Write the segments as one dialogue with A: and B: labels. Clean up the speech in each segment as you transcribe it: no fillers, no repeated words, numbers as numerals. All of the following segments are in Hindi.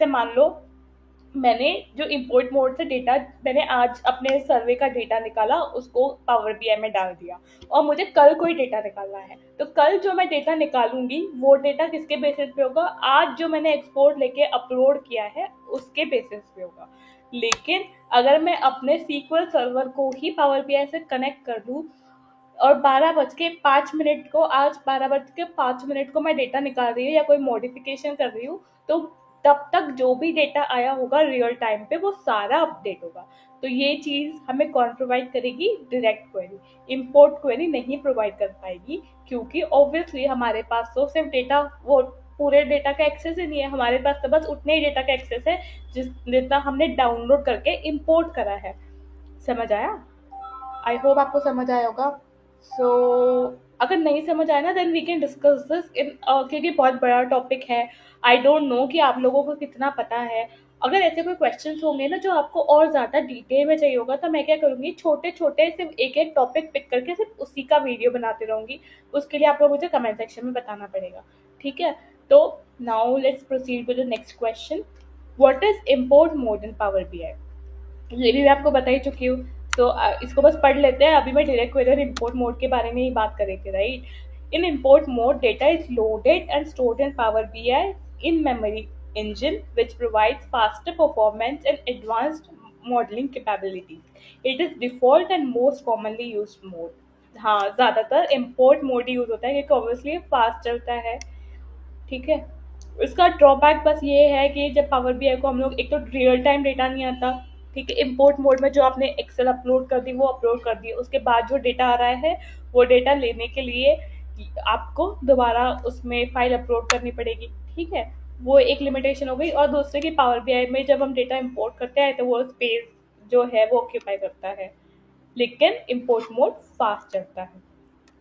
A: जैसे मान लो मैंने जो इम्पोर्ट मोड से डेटा, मैंने आज अपने सर्वे का डेटा निकाला, उसको पावर बीआई में डाल दिया, और मुझे कल कोई डेटा निकालना है, तो कल जो मैं डेटा निकालूंगी वो डेटा किसके बेसिस पे होगा? आज जो मैंने एक्सपोर्ट लेके अपलोड किया है उसके बेसिस पे होगा। लेकिन अगर मैं अपने सीक्वल सर्वर को ही पावर बीआई से कनेक्ट कर दूं और 12:05 को, आज 12:05 को मैं डेटा निकाल रही हूँ या कोई मॉडिफिकेशन कर रही हूँ, तो तब तक जो भी डेटा आया होगा रियल टाइम पे वो सारा अपडेट होगा। तो ये चीज़ हमें कौन प्रोवाइड करेगी? Direct query. इम्पोर्ट क्वेरी नहीं प्रोवाइड कर पाएगी, क्योंकि ऑब्वियसली हमारे पास तो सिर्फ डेटा, वो पूरे डेटा का एक्सेस ही नहीं है, हमारे पास तो बस उतने ही डेटा का एक्सेस है जितना हमने डाउनलोड करके इम्पोर्ट करा है। समझ आया? आई होप आपको समझ आया होगा। सो अगर नहीं समझ आया ना, then we can discuss this in, क्योंकि बहुत बड़ा टॉपिक है। आई डोंट नो कि आप लोगों को कितना पता है। अगर ऐसे कोई क्वेश्चंस होंगे ना जो आपको और ज़्यादा डिटेल में चाहिए होगा, तो मैं क्या करूँगी, छोटे छोटे सिर्फ एक एक टॉपिक पिक करके सिर्फ उसी का वीडियो बनाती रहूँगी। उसके लिए आप लोग मुझे कमेंट सेक्शन में बताना पड़ेगा, ठीक है? तो now let's proceed with the next question. What is import mode in power BI? ये भी मैं आपको बता ही चुकी हूँ। तो इसको बस पढ़ लेते हैं। अभी मैं डायरेक्ट क्वेरी और इम्पोर्ट मोड के बारे में ही बात कर रही थी, right? In import mode, data is loaded and stored in power BI in memory engine which provides faster performance and advanced modeling capabilities. It is default and most commonly used mode. हाँ, ज़्यादातर इम्पोर्ट मोड ही यूज़ होता है क्योंकि ऑब्वियसली फास्ट चलता है, ठीक है? इसका ड्रॉबैक बस ये है कि जब पावर बीआई को हम लोग, एक तो रियल टाइम डेटा नहीं आता, ठीक है? इम्पोर्ट मोड में जो आपने एक्सेल अपलोड कर दी वो अपलोड कर दी, उसके बाद जो डेटा आ रहा है वो डेटा लेने के लिए आपको दोबारा उसमें फाइल अपलोड करनी पड़ेगी, ठीक है? वो एक लिमिटेशन हो गई। और दूसरे की पावर बीआई में जब हम डेटा इम्पोर्ट करते हैं तो वो स्पेस जो है वो ऑक्यूपाई करता है, लेकिन इम्पोर्ट मोड फास्ट चलता है।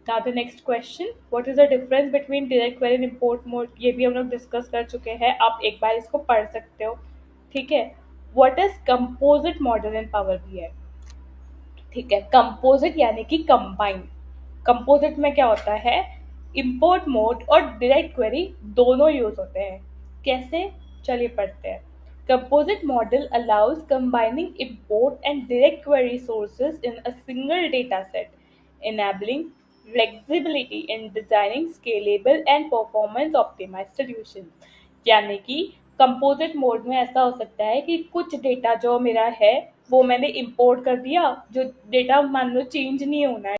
A: Now the next question, what is the difference between direct query and import mode? ये भी हम लोग डिस्कस कर चुके हैं, आप एक बार इसको पढ़ सकते हो, ठीक है? What is composite model in Power BI? ठीक है, कंपोजिट यानी कि कंबाइन। कंपोजिट में क्या होता है? इंपोर्ट मोड और डायरेक्ट क्वेरी दोनों यूज होते हैं। कैसे? चलिए पढ़ते हैं। Composite model allows combining import and direct query sources in a single data set, enabling flexibility in designing scalable and performance optimized solutions। यानी कि कंपोजिट मोड में ऐसा हो सकता है कि कुछ डेटा जो मेरा है वो मैंने इंपोर्ट कर दिया, जो डेटा मान लो चेंज नहीं होना है,